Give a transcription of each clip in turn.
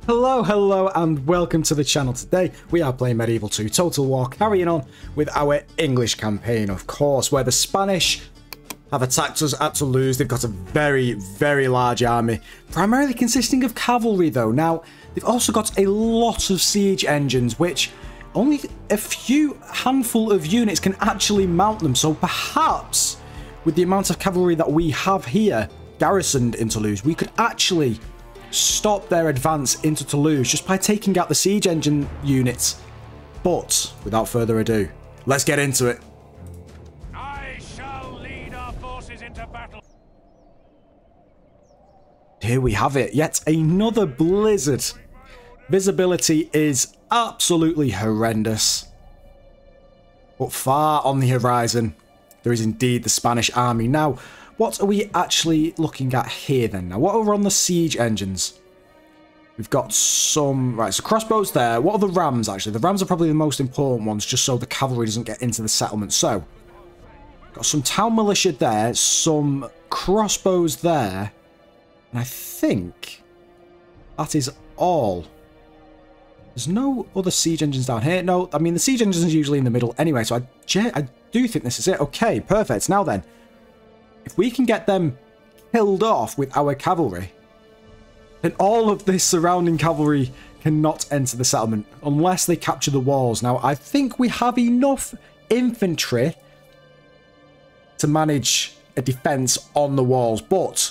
Hello, and welcome to the channel. Today, we are playing Medieval 2 Total War, carrying on with our English campaign, of course, where the Spanish have attacked us at Toulouse. They've got a very, very large army, primarily consisting of cavalry, though. Now, they've also got a lot of siege engines, which only a few handful of units can actually mount them, so perhaps, with the amount of cavalry that we have here, garrisoned in Toulouse, we could actually stop their advance into Toulouse just by taking out the siege engine units. But without further ado, let's get into it. I shall lead our forces into battle. Here we have it, yet another blizzard. Visibility is absolutely horrendous. But far on the horizon, there is indeed the Spanish army. Now, what are we actually looking at here then? Now, what are on the siege engines? We've got some... Right, so crossbows there. What are the rams, actually? The rams are probably the most important ones, just so the cavalry doesn't get into the settlement. So, got some town militia there, some crossbows there, and I think that is all. There's no other siege engines down here. No, I mean, the siege engines are usually in the middle anyway, so I do think this is it. Okay, perfect. Now then, if we can get them killed off with our cavalry, then all of this surrounding cavalry cannot enter the settlement unless they capture the walls. Now, I think we have enough infantry to manage a defense on the walls, but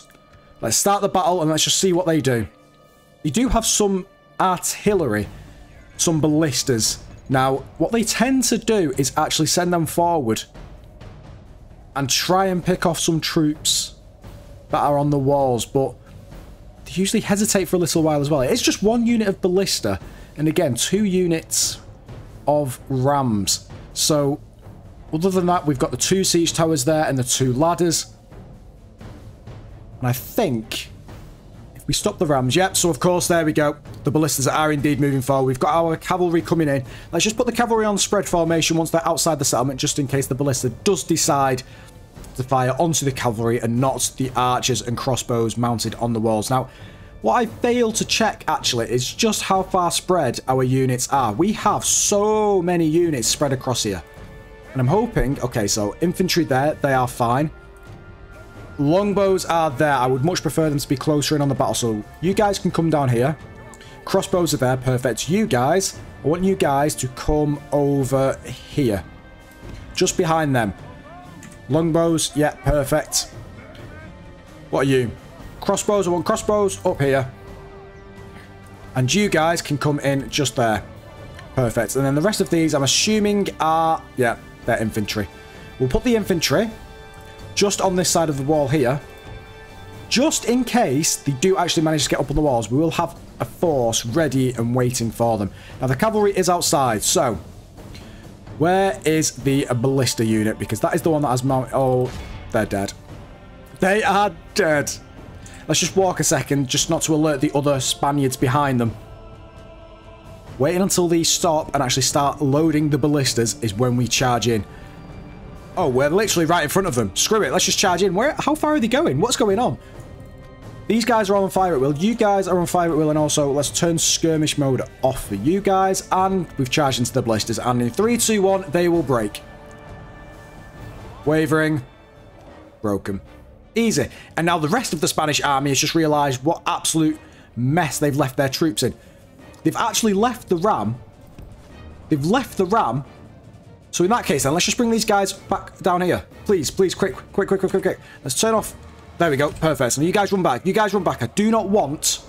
let's start the battle and let's just see what they do. They do have some artillery, some ballistas. Now, what they tend to do is actually send them forward and try and pick off some troops that are on the walls, but they usually hesitate for a little while as well. It's just one unit of ballista, and again, 2 units of rams. So, other than that, we've got the 2 siege towers there and the 2 ladders. And I think if we stop the rams, yep, so of course, there we go. The ballistas are indeed moving forward. We've got our cavalry coming in. Let's just put the cavalry on spread formation once they're outside the settlement, just in case the ballista does decide to fire onto the cavalry and not the archers and crossbows mounted on the walls. Now, what I failed to check, actually, is just how far spread our units are. We have so many units spread across here. And I'm hoping... Okay, so infantry there, they are fine. Longbows are there. I would much prefer them to be closer in on the battle. So you guys can come down here. Crossbows are there, perfect. You guys, I want you guys to come over here. Just behind them. Longbows, yeah, perfect. What are you? Crossbows, I want crossbows up here. And you guys can come in just there. Perfect. And then the rest of these, I'm assuming are... Yeah, they're infantry. We'll put the infantry just on this side of the wall here. Just in case they do actually manage to get up on the walls, we will have a force ready and waiting for them. Now, the cavalry is outside, so... Where is the ballista unit? Because that is the one that has mounted... Oh, they're dead. They are dead. Let's just walk a second, just not to alert the other Spaniards behind them. Waiting until these stop and actually start loading the ballistas is when we charge in. Oh, we're literally right in front of them. Screw it, let's just charge in. How far are they going? What's going on? These guys are on fire at will. You guys are on fire at will, and also let's turn skirmish mode off for you guys. And we've charged into the ballistas. And in 3, 2, 1, they will break. Wavering. Broken. Easy. And now the rest of the Spanish army has just realised what absolute mess they've left their troops in. They've actually left the ram. They've left the ram. So in that case, then, let's just bring these guys back down here. Please, please, quick. Let's turn off... There we go, perfect. So you guys run back. You guys run back. I do not want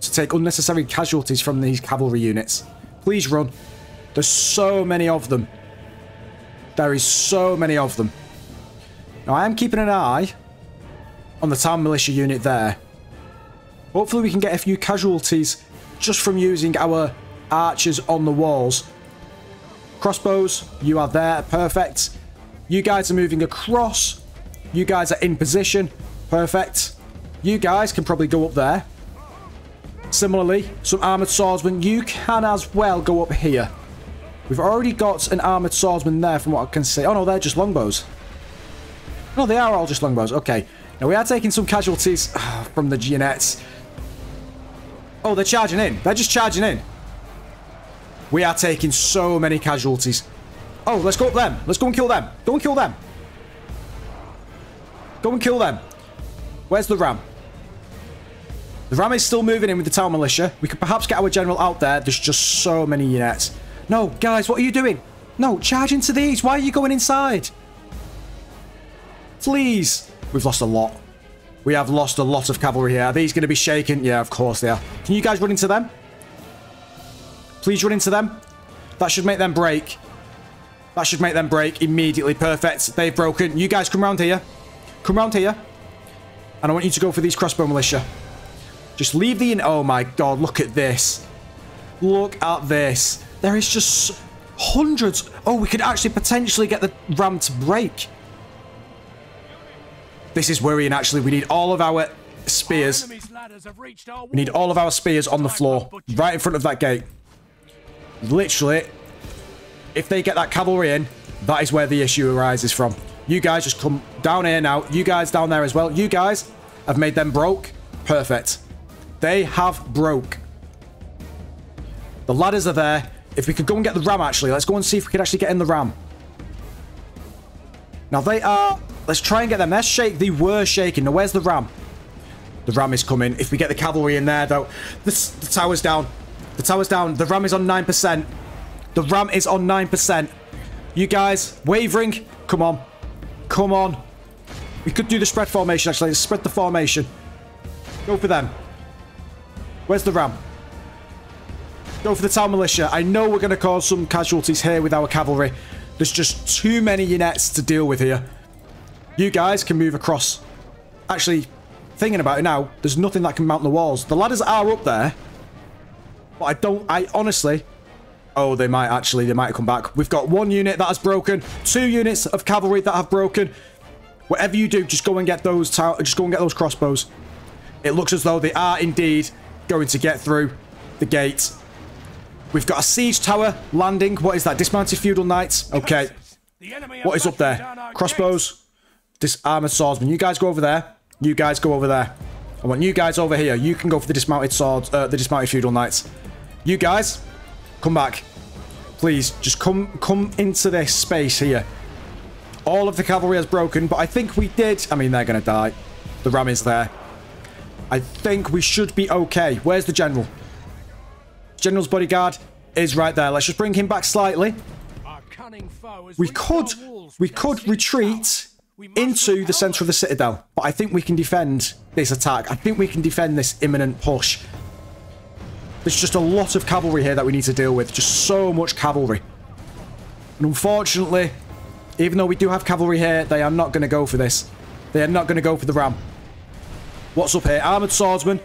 to take unnecessary casualties from these cavalry units. Please run. There's so many of them. There is so many of them. Now, I am keeping an eye on the town militia unit there. Hopefully, we can get a few casualties just from using our archers on the walls. Crossbows, you are there. Perfect. You guys are moving across. You guys are in position. Perfect. You guys can probably go up there. Similarly, some armoured swordsmen. You can as well go up here. We've already got an armoured swordsman there from what I can see. Oh no, they're just longbows. No, they are all just longbows. Okay. Now, we are taking some casualties from the Geonets. Oh, they're charging in. They're just charging in. We are taking so many casualties. Oh, let's go up them. Let's go and kill them. Go and kill them. Go and kill them. Where's the ram? The ram is still moving in with the town militia. We could perhaps get our general out there. There's just so many units. No, guys, what are you doing? No, charge into these. Why are you going inside? Please. We've lost a lot. We have lost a lot of cavalry here. Are these going to be shaken? Yeah, of course they are. Can you guys run into them? Please run into them. That should make them break. That should make them break immediately. Perfect. They've broken. You guys come round here. Come round here. And I want you to go for these crossbow militia. Just leave the... Oh my god, look at this. Look at this. There is just hundreds. Oh, we could actually potentially get the ram to break. This is worrying, actually. We need all of our spears. We need all of our spears on the floor. Right in front of that gate. Literally, if they get that cavalry in, that is where the issue arises from. You guys just come down here now. You guys down there as well. You guys have made them broke. Perfect. They have broke. The ladders are there. If we could go and get the ram, actually. Let's go and see if we could actually get in the ram. Now, they are... Let's try and get them. They're shake. They were shaking. Now, where's the ram? The ram is coming. If we get the cavalry in there, though... The tower's down. The tower's down. The ram is on 9%. The ram is on 9%. You guys, wavering. Come on. Come on. We could do the spread formation, actually. Let's spread the formation. Go for them. Where's the ram? Go for the town militia. I know we're going to cause some casualties here with our cavalry. There's just too many units to deal with here. You guys can move across. Actually, thinking about it now, there's nothing that can mount the walls. The ladders are up there. But I honestly... Oh, they might have come back. We've got 1 unit that has broken. 2 units of cavalry that have broken. Whatever you do, just go and get those crossbows. It looks as though they are indeed going to get through the gate. We've got a siege tower landing. What is that? Dismounted feudal knights. Okay. What is up there? Crossbows. Disarmored swordsmen. You guys go over there. You guys go over there. I want you guys over here. You can go for the dismounted swords, the dismounted feudal knights. You guys, come back. Please, just come into this space here. All of the cavalry has broken, but I think we did... I mean, they're going to die. The ram is there. I think we should be okay. Where's the general? General's bodyguard is right there. Let's just bring him back slightly. We could retreat into the center of the citadel, but I think we can defend this attack. I think we can defend this imminent push. There's just a lot of cavalry here that we need to deal with. Just so much cavalry. And unfortunately, even though we do have cavalry here, they are not going to go for this. They are not going to go for the ram. What's up here? Armored swordsmen.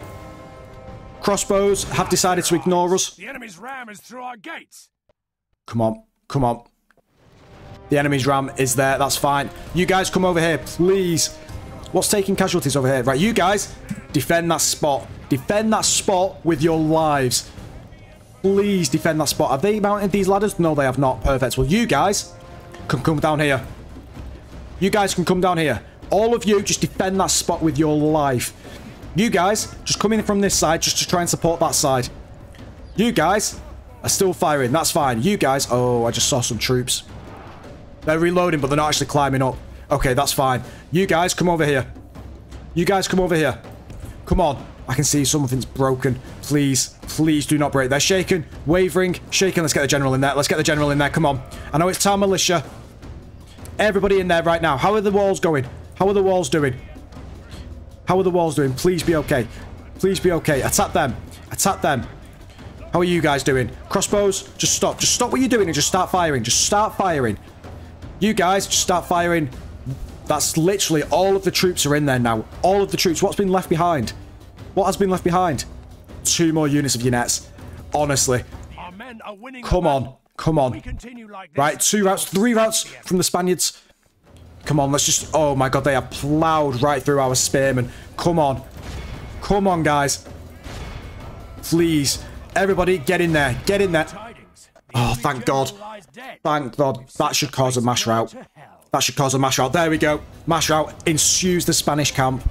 Crossbows have decided to ignore us. The enemy's ram is through our gates. Come on. Come on. The enemy's ram is there. That's fine. You guys come over here, please. What's taking casualties over here? Right, you guys, defend that spot. Defend that spot with your lives. Please defend that spot. Have they mounted these ladders? No, they have not. Perfect. Well, you guys can come down here. You guys can come down here. All of you, just defend that spot with your life. You guys, just come in from this side just to try and support that side. You guys are still firing. That's fine. You guys... Oh, I just saw some troops. They're reloading, but they're not actually climbing up. Okay, that's fine. You guys, come over here. You guys, come over here. Come on. I can see something's broken. Please, please do not break. They're shaking, wavering, shaking. Let's get the general in there. Let's get the general in there. Come on. I know it's town militia. Everybody in there right now. How are the walls going? How are the walls doing? How are the walls doing? Please be okay. Please be okay. Attack them. Attack them. How are you guys doing? Crossbows, just stop. Just stop what you're doing and just start firing. Just start firing. You guys, just start firing. That's literally all of the troops are in there now. All of the troops. What's been left behind? What has been left behind? 2 more units of units. Honestly. Our men are winning. Come on. Come on. Right, 2 routes, 3 routes from the Spaniards. Come on, let's just... Oh my god, they have ploughed right through our spearmen. Come on. Come on, guys. Please. Everybody, get in there. Get in there. Oh, thank God. Thank God. That should cause a mash rout. That should cause a mash rout. There we go. Mash rout ensues the Spanish camp.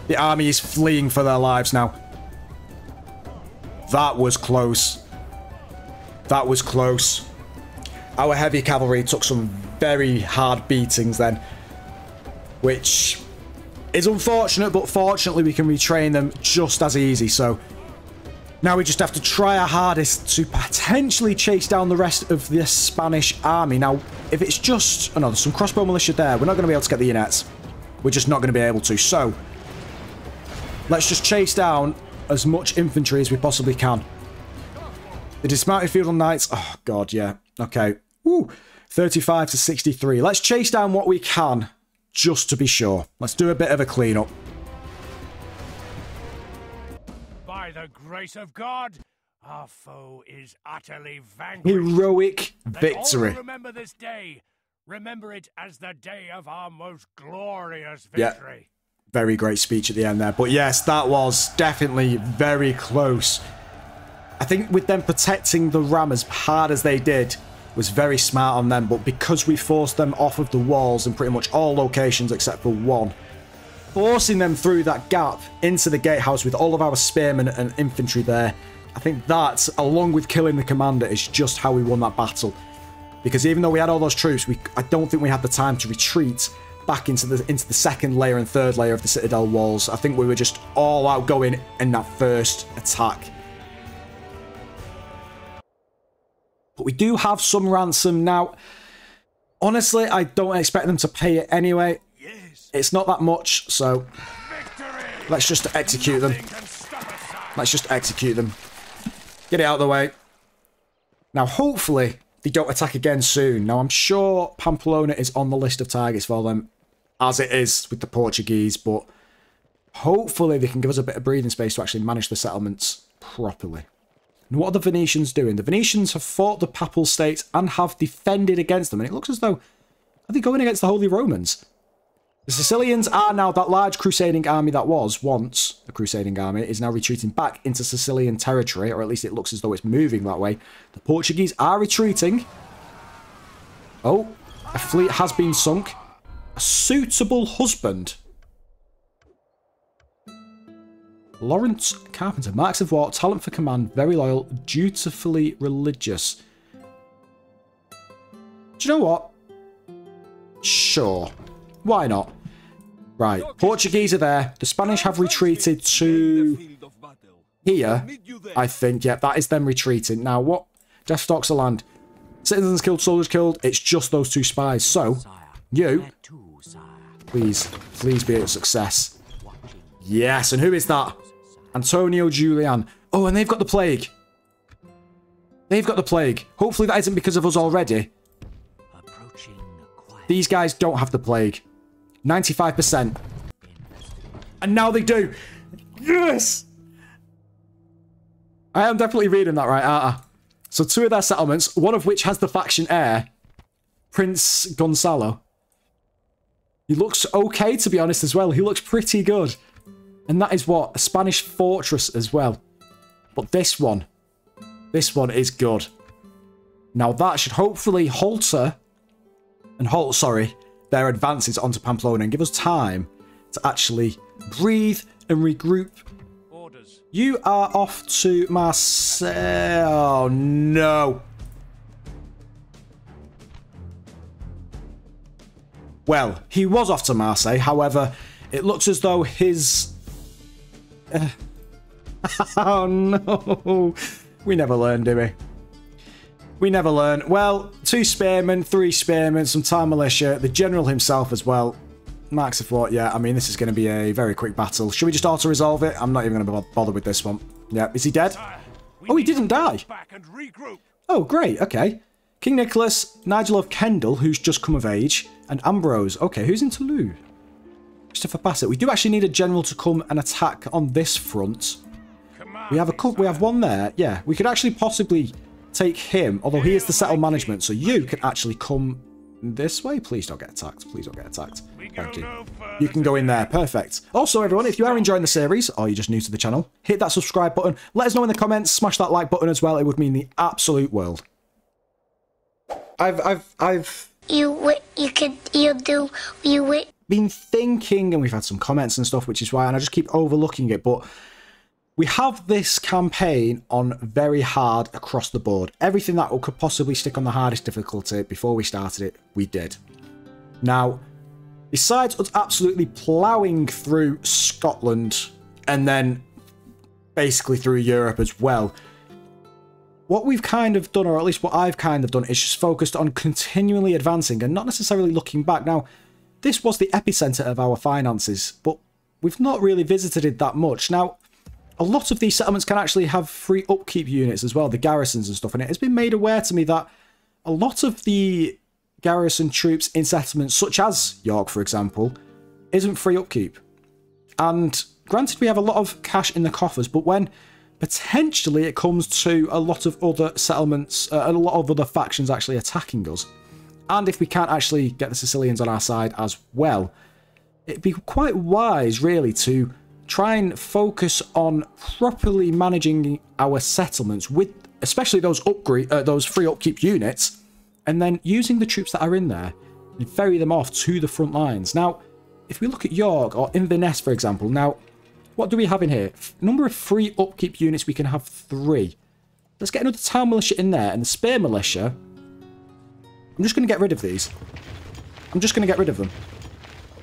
The army is fleeing for their lives now. That was close. That was close. Our heavy cavalry took some very hard beatings then, which is unfortunate, but fortunately we can retrain them just as easy. So now we just have to try our hardest to potentially chase down the rest of this Spanish army. Now, if it's just... Oh no, there's some crossbow militia there. We're not going to be able to get the units. We're just not going to be able to. So let's just chase down as much infantry as we possibly can. The dismounted feudal knights... Oh, God, yeah. Okay. Woo. 35 to 63. Let's chase down what we can, just to be sure. Let's do a bit of a cleanup. By the grace of God, our foe is utterly vanquished. Heroic Let victory. all remember this day. Remember it as the day of our most glorious victory. Yeah. Very great speech at the end there. But yes, that was definitely very close. I think with them protecting the ram as hard as they did was very smart on them. But because we forced them off of the walls in pretty much all locations except for one, forcing them through that gap into the gatehouse with all of our spearmen and infantry there, I think that, along with killing the commander, is just how we won that battle. Because even though we had all those troops, I don't think we had the time to retreat back into the second layer and third layer of the citadel walls. I think we were just all out going in that first attack. But we do have some ransom now. Honestly, I don't expect them to pay it anyway. It's not that much, so let's just execute them. Let's just execute them. Get it out of the way. Now, hopefully, they don't attack again soon. Now, I'm sure Pamplona is on the list of targets for them, as it is with the Portuguese, but hopefully they can give us a bit of breathing space to actually manage the settlements properly. And what are the Venetians doing? The Venetians have fought the Papal States and have defended against them, and it looks as though... Are they going against the Holy Romans? The Sicilians are now, that large crusading army that was once a crusading army, is now retreating back into Sicilian territory, or at least it looks as though it's moving that way. The Portuguese are retreating. Oh, a fleet has been sunk. A suitable husband. Lawrence Carpenter, marks of war, talent for command, very loyal, dutifully religious. Do you know what? Sure. Why not? Right, Portuguese are there. The Spanish have retreated to here, I think. Yeah, that is them retreating. Now, what? Death stalks the land. Citizens killed, soldiers killed. It's just those two spies. So, you, please be a success. Yes, and who is that? Antonio Julian. Oh, and they've got the plague. They've got the plague. Hopefully that isn't because of us already. These guys don't have the plague. 95%. And now they do. Yes! I am definitely reading that right, aren't I? So 2 of their settlements, one of which has the faction heir, Prince Gonzalo. He looks okay, to be honest, as well. He looks pretty good. And that is what? A Spanish fortress as well. But this one is good. Now that should hopefully halt their advances onto Pamplona and give us time to actually breathe and regroup. Orders. You are off to Marseille. Oh, no. Well, he was off to Marseille. However, it looks as though his... Oh, no. We never learn, do we? We never learn. Well, 2 spearmen, 3 spearmen, some town militia, the general himself as well. Marks of what? Yeah, I mean, this is going to be a very quick battle. Should we just auto-resolve it? I'm not even going to bother with this one. Yeah, is he dead? Oh, he didn't die. Oh, great. Okay. King Nicholas, Nigel of Kendal, who's just come of age, and Ambrose. Okay, who's in Toulouse? Christopher Bassett. We do actually need a general to come and attack on this front. We have a couple. We have one there. Yeah, we could actually possibly take him, although he is the settle management, so you can actually come this way. Please don't get attacked. Please don't get attacked. Thank you. You can go in there. Perfect. Also, everyone, if you are enjoying the series, or you're just new to the channel, hit that subscribe button. Let us know in the comments. Smash that like button as well. It would mean the absolute world. Been thinking, and we've had some comments and stuff, which is why, and I just keep overlooking it, but We have this campaign on very hard across the board. Everything that could possibly stick on the hardest difficulty before we started it, we did. Now, besides us absolutely ploughing through Scotland and then basically through Europe as well, what we've kind of done, or at least what I've kind of done, is just focused on continually advancing and not necessarily looking back. Now, this was the epicenter of our finances, but we've not really visited it that much. Now, a lot of these settlements can actually have free upkeep units as well, the garrisons and stuff, and it has been made aware to me that a lot of the garrison troops in settlements, such as York, for example, isn't free upkeep. And granted, we have a lot of cash in the coffers, but when potentially it comes to a lot of other settlements, a lot of other factions actually attacking us, and if we can't actually get the Sicilians on our side as well, it'd be quite wise, really, to try and focus on properly managing our settlements with, especially those those free upkeep units, and then using the troops that are in there and ferry them off to the front lines. Now, if we look at York or Inverness, for example, now, what do we have in here? Number of free upkeep units, we can have 3. Let's get another town militia in there, and the spear militia. I'm just going to get rid of these. I'm just going to get rid of them.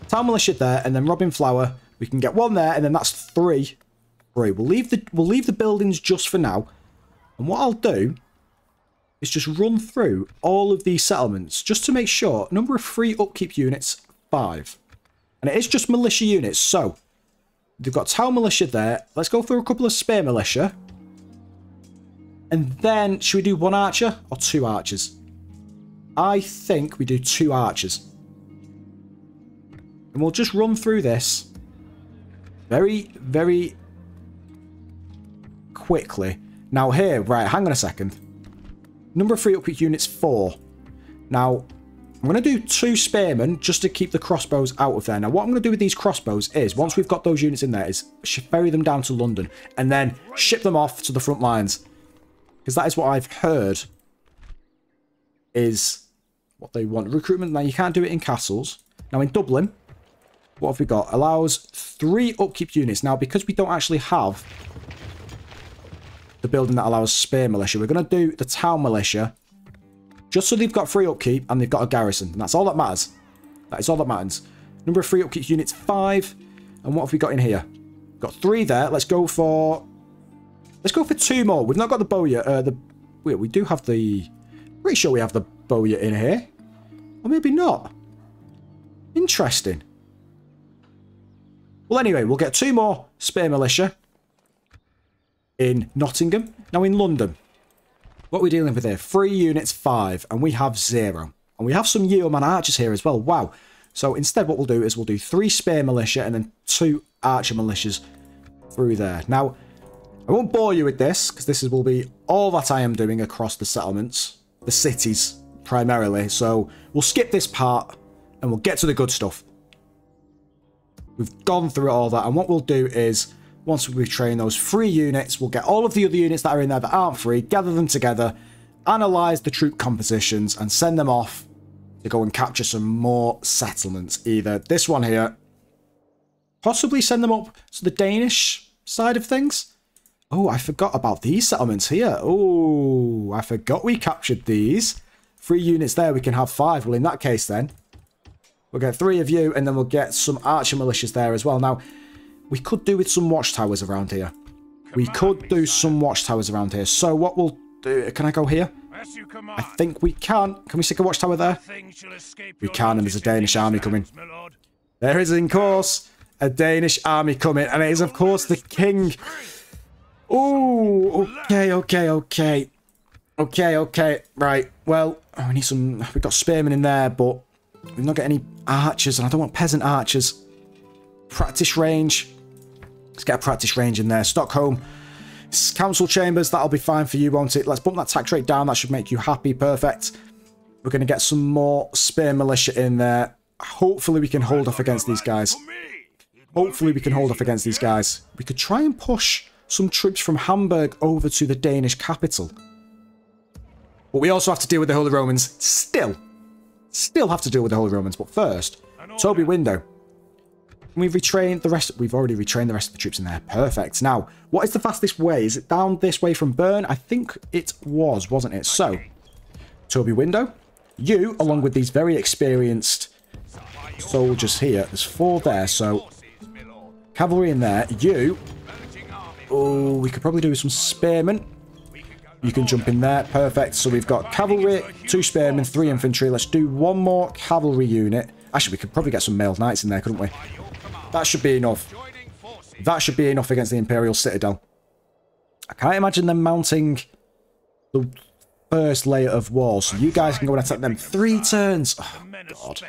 Town militia there, and then Robin Flower. We can get 1 there, and then that's 3. Right, we'll leave the buildings just for now. And what I'll do is just run through all of these settlements just to make sure. Number of free upkeep units, 5. And it is just militia units, so they've got town militia there. Let's go for a couple of spear militia. And then, should we do 1 archer or 2 archers? I think we do 2 archers. And we'll just run through this very, very quickly. Now here, right, hang on a second. Number of free upkeep units, 4. Now, I'm going to do 2 spearmen just to keep the crossbows out of there. Now, what I'm going to do with these crossbows is, once we've got those units in there, is ferry them down to London and then ship them off to the front lines. Because that is what I've heard is what they want. Recruitment, now you can't do it in castles. Now, in Dublin, what have we got? Allows 3 upkeep units. Now, because we don't actually have the building that allows spear militia, we're going to do the town militia just so they've got free upkeep and they've got a garrison. And that's all that matters. That is all that matters. Number of free upkeep units, 5. And what have we got in here? Got 3 there. Let's go for 2 more. We've not got the bowyer. We do have the... Pretty sure we have the bowyer in here. Or maybe not. Interesting. Well, anyway, we'll get 2 more spear militia in Nottingham. Now, in London, what are we dealing with here? 3 units, 5, and we have 0. And we have some yeoman archers here as well. Wow. So instead, what we'll do is we'll do 3 spear militia and then 2 archer militias through there. Now, I won't bore you with this, because this will be all that I am doing across the settlements, the cities primarily. So we'll skip this part and we'll get to the good stuff. We've gone through all that, and what we'll do is, once we train those 3 units, we'll get all of the other units that are in there that aren't free, gather them together, analyse the troop compositions, and send them off to go and capture some more settlements. Either this one here, possibly send them up to the Danish side of things. Oh, I forgot about these settlements here. Oh, I forgot we captured these. 3 units there, we can have 5. Well, in that case then, we'll get 3 of you, and then we'll get some archer militias there as well. Now, we could do with some watchtowers around here. We could do some watchtowers around here. So what we'll do... Can I go here? I think we can. Can we stick a watchtower there? We can, and there's a Danish army coming. There is, in course, a Danish army coming, and it is, of course, the king. Oh, okay. Okay. Right, well, we need some... We've got spearmen in there, but we've not got any archers, and I don't want peasant archers. Practice range. Let's get a practice range in there. Stockholm. Council chambers, that'll be fine for you, won't it? Let's bump that tax rate down. That should make you happy. Perfect. We're going to get some more spear militia in there. Hopefully we can hold off against these guys. We could try and push some troops from Hamburg over to the Danish capital. But we also have to deal with the Holy Romans. Still have to deal with the Holy Romans. But first, Toby Window. We've retrained the rest. We've already retrained the rest of the troops in there. Perfect. Now, what is the fastest way? Is it down this way from Bern? I think it was, wasn't it? So, Toby Window, you, along with these very experienced soldiers here. There's 4 there, so cavalry in there. You. Oh, we could probably do some spearmen. You can jump in there. Perfect. So we've got cavalry, 2 spearmen, 3 infantry. Let's do 1 more cavalry unit. Actually, we could probably get some mailed knights in there, couldn't we? That should be enough. That should be enough against the Imperial Citadel. I can't imagine them mounting the first layer of walls. So you guys can go and attack them 3 turns. Oh, God.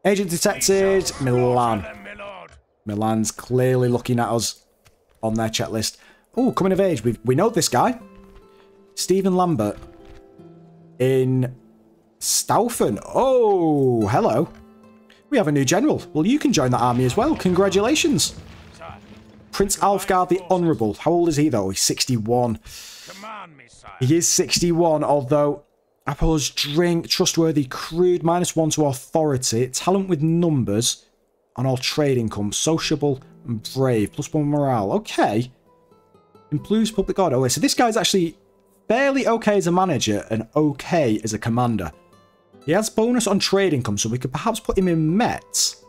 Agent detected. Milan. Milan's clearly looking at us on their checklist. Oh, coming of age. We know this guy. Stephen Lambert. In Staufen. Oh, hello. We have a new general. Well, you can join that army as well. Congratulations. Prince Alfgard the Honourable. How old is he, though? He's 61. He is 61, although apples drink, trustworthy, crude, -1 to authority, talent with numbers, on all trade income, sociable and brave, +1 morale. Okay. Improves public order. Oh, so this guy's actually fairly okay as a manager and okay as a commander. He has bonus on trade income, so we could perhaps put him in Metz.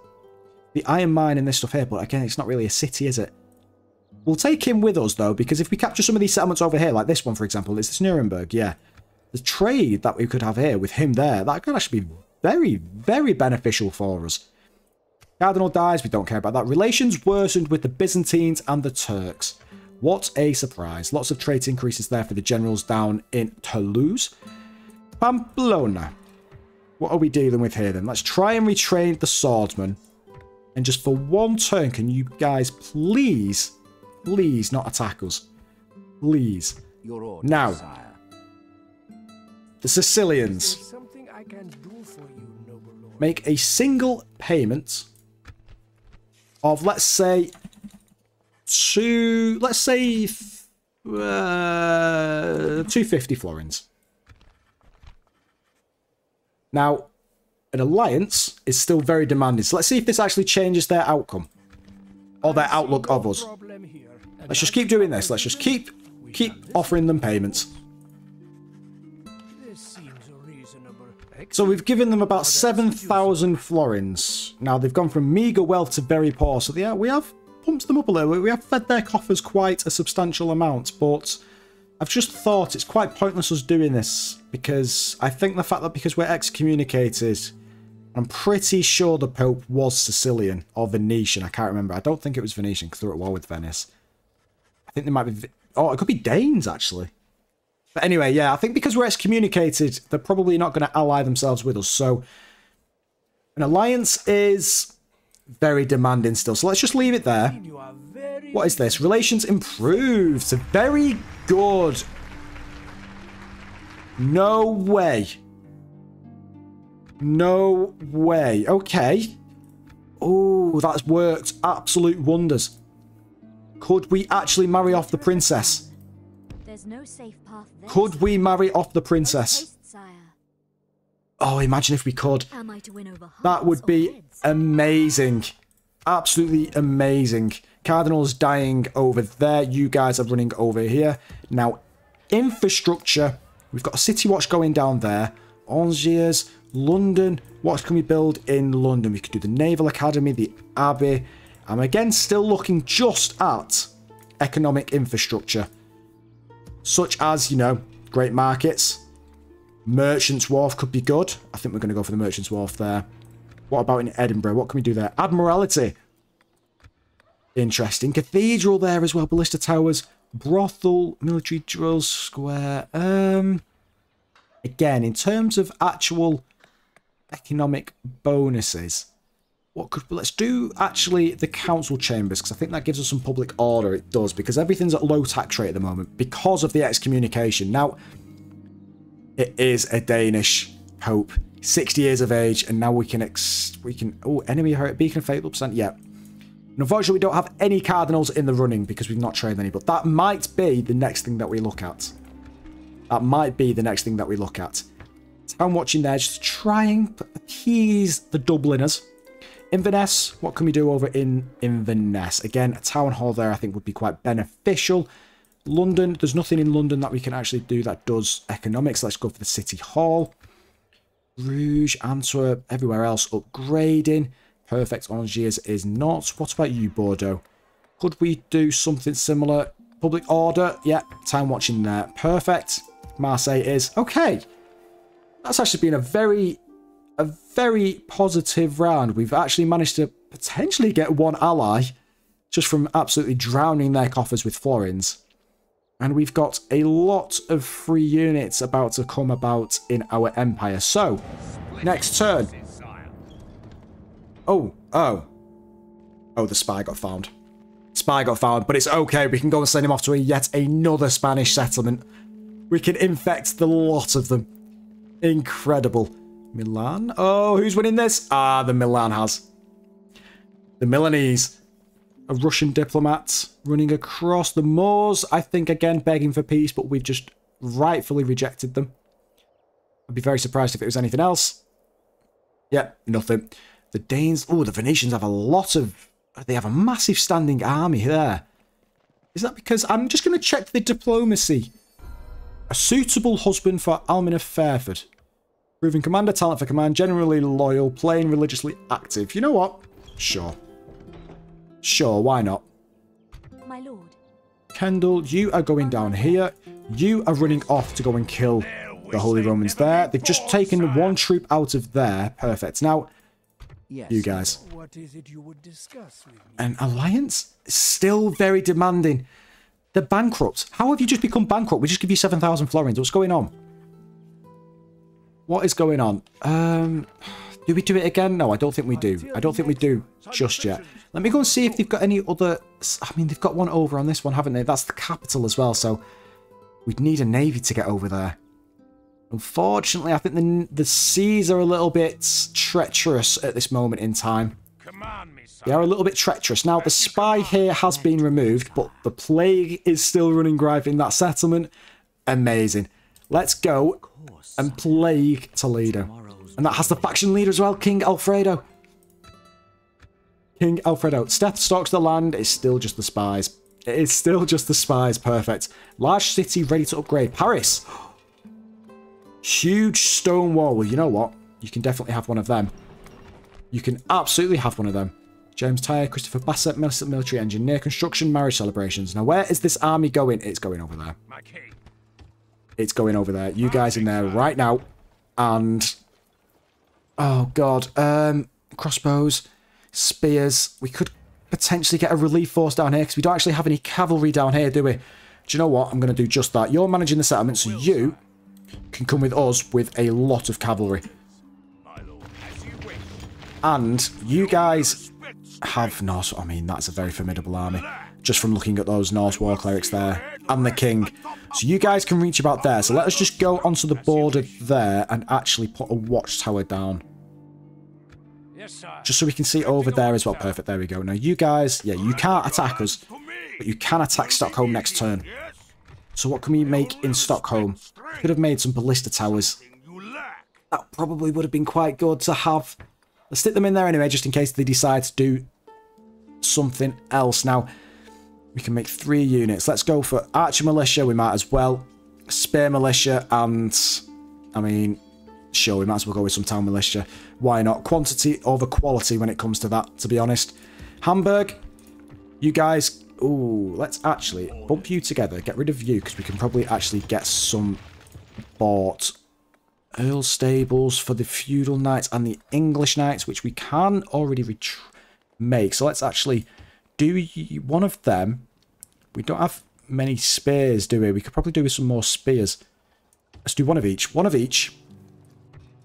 The iron mine and this stuff here, but again, it's not really a city, is it? We'll take him with us, though, because if we capture some of these settlements over here, like this one, for example, it's this Nuremberg, yeah. The trade that we could have here with him there, that could actually be very, very beneficial for us. Cardinal dies, we don't care about that. Relations worsened with the Byzantines and the Turks. What a surprise. Lots of trade increases there for the generals down in Toulouse. Pamplona. What are we dealing with here then? Let's try and retrain the swordsman. And just for 1 turn, can you guys please, please not attack us? Please. Your order, now, sire. The Sicilians. I can do for you, noble lord? Make a single payment of, let's say, 250 florins. Now, an alliance is still very demanding. So let's see if this actually changes their outcome. Or their outlook of us. Let's just keep doing this. Let's just keep offering them payments. So we've given them about 7,000 florins. Now, they've gone from meagre wealth to very poor. So yeah, we have pumped them up a little bit. We have fed their coffers quite a substantial amount. But I've just thought it's quite pointless us doing this. Because I think the fact that because we're excommunicated, I'm pretty sure the Pope was Sicilian or Venetian. I can't remember. I don't think it was Venetian because they're at war with Venice. I think they might be... Oh, it could be Danes, actually. But anyway, yeah, I think because we're excommunicated, they're probably not going to ally themselves with us. So, an alliance is very demanding still. So let's just leave it there. What is this? Relations improved. So very good. No way. No way. Okay. Oh, that's worked. Absolute wonders. Could we actually marry off the princess? There's no safe path there. Could we marry off the princess? Oh, imagine if we could. That would be amazing. Absolutely amazing. Cardinal's dying over there. You guys are running over here. Now, infrastructure. We've got a city watch going down there. Angers, London. What can we build in London? We could do the Naval Academy, the Abbey. I'm again still looking just at economic infrastructure. Such as, you know, great markets. Merchant's Wharf could be good. I think we're going to go for the Merchant's Wharf there. What about in Edinburgh? What can we do there? Admiralty. Interesting. Cathedral there as well. Ballista Towers. Brothel. Military Drills Square. Again, in terms of actual economic bonuses, what could... Let's do, actually, the council chambers, because I think that gives us some public order. It does, because everything's at low tax rate at the moment because of the excommunication. Now, it is a Danish pope, 60 years of age, and now we can... Oh, enemy hurt beacon fatal percent, yeah. And unfortunately, we don't have any cardinals in the running because we've not trained any, but that might be the next thing that we look at. That might be the next thing that we look at. Town watching there, just to try and appease the Dubliners. Inverness. What can we do over in Inverness? Again, a town hall there I think would be quite beneficial. London. There's nothing in London that we can actually do that does economics. Let's go for the City Hall. Bruges, Antwerp, everywhere else upgrading. Perfect. Angers is not. What about you, Bordeaux? Could we do something similar? Public order. Yeah, time watching there. Perfect. Marseille is. Okay. That's actually been a very positive round. We've actually managed to potentially get one ally just from absolutely drowning their coffers with florins. And we've got a lot of free units about to come about in our empire. So, next turn. Oh, the spy got found. Spy got found, but it's okay. We can go and send him off to yet another Spanish settlement. We can infect the lot of them. Incredible. Milan. Oh, who's winning this? Ah, the Milan has. The Milanese. A Russian diplomat running across the moors. I think, again, begging for peace, but we've just rightfully rejected them. I'd be very surprised if it was anything else. Yep, nothing. The Danes... Oh, the Venetians have a lot of... They have a massive standing army there. Is that because... I'm just going to check the diplomacy. A suitable husband for Almin of Fairford. Proven commander, talent for command, generally loyal, plain, religiously active. You know what? Sure. Sure, why not? My lord. Kendall, you are going down here. You are running off to go and kill the Holy Romans there. They've just taken one troop out of there. Perfect. Now, you guys. What is it you would discuss with me? An alliance? Still very demanding. They're bankrupt. How have you just become bankrupt? We just give you 7,000 florins. What's going on? What is going on? Do we do it again? No, I don't think we do. I don't think we do just yet. Let me go and see if they've got any other... I mean, they've got one over on this one, haven't they? That's the capital as well, so we'd need a navy to get over there. Unfortunately, I think the seas are a little bit treacherous at this moment in time. They are a little bit treacherous. Now, the spy here has been removed, but the plague is still running rife in that settlement. Amazing. Let's go and plague Toledo. And that has the faction leader as well, King Alfredo. King Alfredo. Steph stalks the land. It's still just the spies. It is still just the spies. Perfect. Large city ready to upgrade. Paris. Huge stone wall. Well, you know what? You can definitely have one of them. You can absolutely have one of them. James Tyre, Christopher Bassett, military engineer, construction, marriage celebrations. Now, where is this army going? It's going over there. It's going over there. You guys in there right now. And... oh, God. Crossbows, spears. We could potentially get a relief force down here because we don't actually have any cavalry down here, do we? Do you know what? I'm going to do just that. You're managing the settlement, so you can come with us with a lot of cavalry. And you guys have Norse... I mean, that's a very formidable army. Just from looking at those Norse war clerics there. And the king. So you guys can reach about there. So let us just go onto the border there and actually put a watchtower down. Just so we can see over there as well. Perfect, there we go. Now you guys, yeah, you can't attack us, but you can attack Stockholm next turn. So what can we make in Stockholm? Could have made some ballista towers. That probably would have been quite good to have. Let's stick them in there anyway, just in case they decide to do something else. Now, we can make 3 units. Let's go for archer militia, we might as well. Spear militia, and, I mean, sure, we might as well go with some town militia. Why not? Quantity over quality when it comes to that, to be honest. Hamburg, you guys... ooh, let's actually bump you together. Get rid of you, because we can probably actually get some bought. Earl stables for the feudal knights and the English knights, which we can already make. So let's actually do one of them. We don't have many spears, do we? We could probably do with some more spears. Let's do one of each. One of each.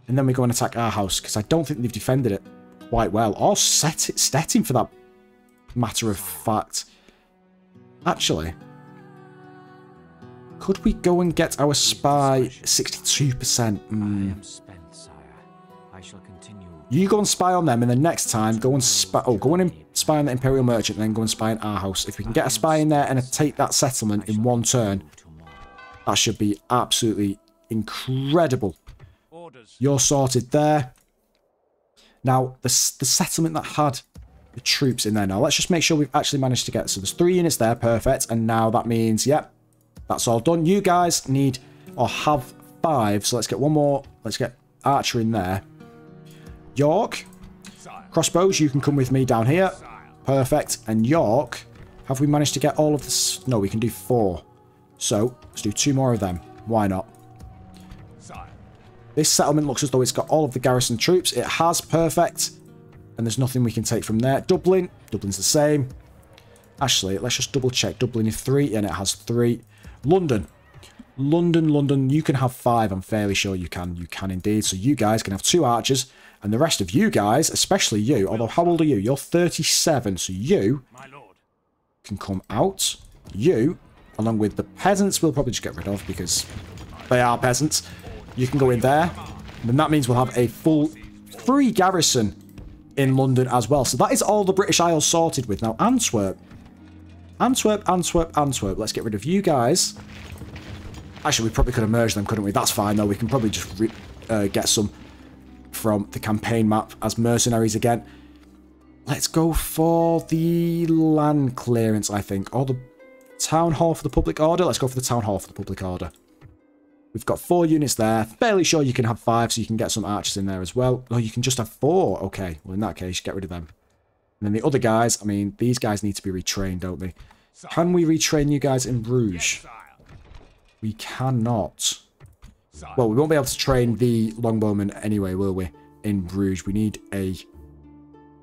And then we go and attack our house, because I don't think they've defended it quite well. Or Stettin, for that matter of fact. Actually, could we go and get our spy 62%? I am spent, sire. I shall continue. You go and spy on them, and then next time go and spy. Oh, go and spy on the Imperial Merchant, and then go and spy on our house. If we can get a spy in there and take that settlement in one turn, that should be absolutely incredible. You're sorted there. Now, the settlement that had the troops in there now. Let's just make sure we've actually managed to get... So there's 3 units there. Perfect. And now that means, yep, that's all done. You guys need or have 5. So let's get one more. Let's get archer in there. York. Crossbows, you can come with me down here. Perfect. And York, have we managed to get all of this? No, we can do 4. So let's do 2 more of them. Why not? This settlement looks as though it's got all of the garrison troops. It has. Perfect. And there's nothing we can take from there. Dublin. Dublin's the same. Actually, let's just double check. Dublin is 3 and it has 3. London. London. You can have 5. I'm fairly sure you can. You can indeed. So you guys can have 2 archers. And the rest of you guys, especially you, although how old are you? You're 37. So you can come out. You, along with the peasants, we'll probably just get rid of because they are peasants. You can go in there. And then that means we'll have a full free garrison in London as well. So that is all the British Isles sorted with. Now, Antwerp. Antwerp. Let's get rid of you guys. Actually, we probably could have merged them, couldn't we? That's fine, though. We can probably just get some from the campaign map as mercenaries again. Let's go for the land clearance, I think. Or the town hall for the public order. Let's go for the town hall for the public order. We've got 4 units there. Fairly sure you can have 5, so you can get some archers in there as well. Oh, you can just have 4. Okay, well, in that case, get rid of them. And then the other guys, I mean, these guys need to be retrained, don't they? Can we retrain you guys in Bruges? We cannot. Well, we won't be able to train the longbowmen anyway, will we? In Bruges. We need a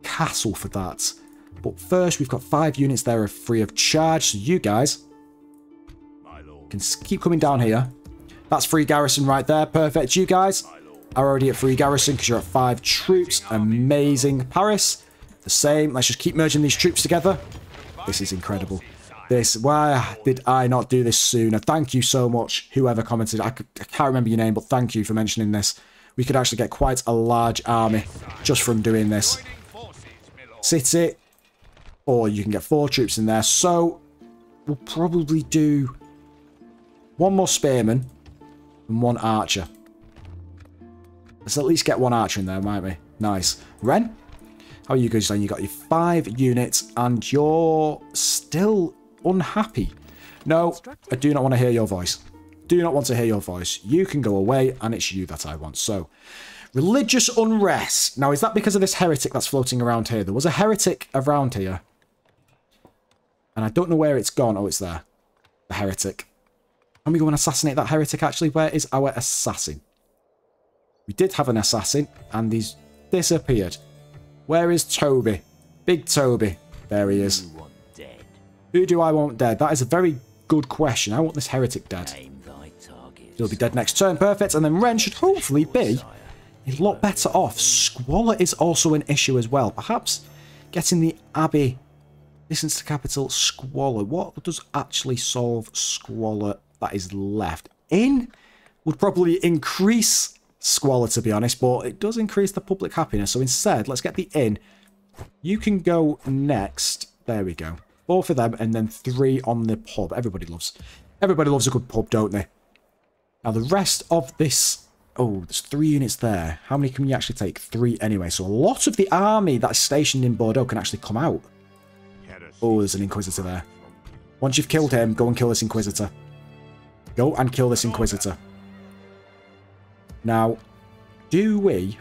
castle for that. But first, we've got 5 units there are free of charge. So you guys can keep coming down here. That's free garrison right there. Perfect. You guys are already at free garrison because you're at 5 troops. Amazing. Paris, the same. Let's just keep merging these troops together. This is incredible. Why did I not do this sooner? Thank you so much, whoever commented. I can't remember your name, but thank you for mentioning this. We could actually get quite a large army just from doing this. City. Or you can get 4 troops in there. So, we'll probably do 1 more spearman and 1 archer. Let's at least get 1 archer in there, might we? Nice. Ren, how are you guys doing? You got your 5 units and you're still unhappy. No, I do not want to hear your voice. Do not want to hear your voice. You can go away and it's you that I want. So, religious unrest. Now, is that because of this heretic that's floating around here? There was a heretic around here. And I don't know where it's gone. Oh, it's there. The heretic. Can we go and assassinate that heretic, actually? Where is our assassin? We did have an assassin, and he's disappeared. Where is Toby? Big Toby. There he is. Who do I want dead? That is a very good question. I want this heretic dead. He'll be dead next turn. Perfect. And then Ren should hopefully be a lot better off. Squalor is also an issue as well. Perhaps getting the Abbey distance to capital. Squalor. What does actually solve Squalor that is left? Inn would probably increase squalor, to be honest, but it does increase the public happiness. So instead, let's get the inn. You can go next. There we go. 4 for them, and then 3 on the pub. Everybody loves a good pub, don't they? Now, the rest of this... Oh, there's 3 units there. How many can you actually take? 3 anyway. So a lot of the army that's stationed in Bordeaux can actually come out. Oh, there's an Inquisitor there. Once you've killed him, go and kill this Inquisitor. Go and kill this Inquisitor. Now, do we...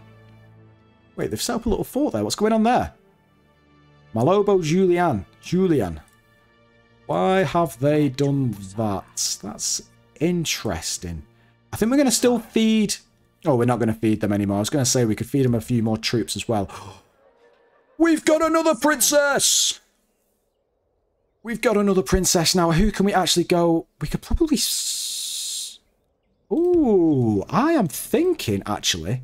Wait, they've set up a little fort there. What's going on there? Malobo Julian. Why have they done that? That's interesting. I think we're going to still feed... Oh, we're not going to feed them anymore. I was going to say we could feed them a few more troops as well. We've got another princess! We've got another princess now. Who can we actually go... We could probably... Ooh, I am thinking, actually.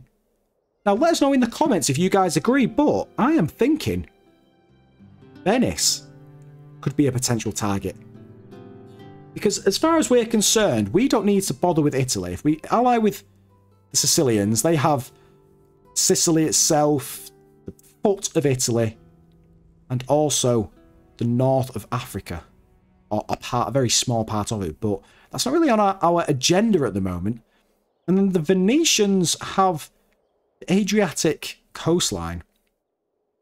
Now, let us know in the comments if you guys agree, but I am thinking Venice could be a potential target. Because as far as we're concerned, we don't need to bother with Italy. If we ally with the Sicilians, they have Sicily itself, the foot of Italy, and also the north of Africa. Or a very small part of it, but that's not really on our agenda at the moment. And then the Venetians have the Adriatic coastline.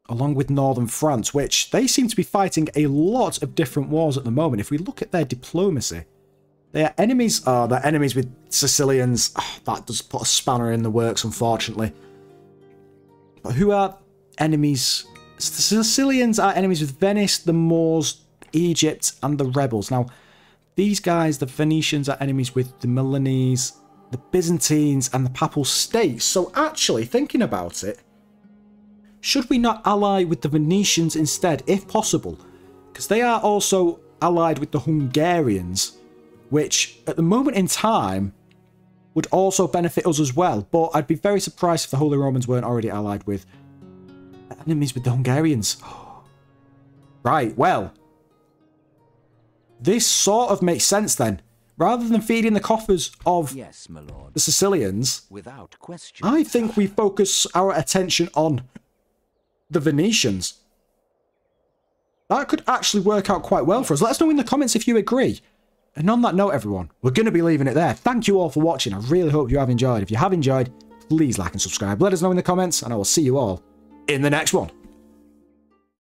along with northern France, which they seem to be fighting a lot of different wars at the moment. If we look at their diplomacy, they are enemies. Oh, they're enemies with Sicilians. Oh, that does put a spanner in the works, unfortunately. But who are enemies? The Sicilians are enemies with Venice, the Moors, Egypt, and the rebels. Now, these guys, the Venetians, are enemies with the Milanese, the Byzantines, and the Papal States. So actually, thinking about it, should we not ally with the Venetians instead, if possible? Because they are also allied with the Hungarians, which at the moment in time would also benefit us as well. But I'd be very surprised if the Holy Romans weren't already allied with enemies with the Hungarians. Right, well, this sort of makes sense then. Rather than feeding the coffers of the Sicilians, without question, I think we focus our attention on the Venetians. That could actually work out quite well for us. Let us know in the comments if you agree. And on that note, everyone, we're going to be leaving it there. Thank you all for watching. I really hope you have enjoyed. If you have enjoyed, please like and subscribe. Let us know in the comments, and I will see you all in the next one.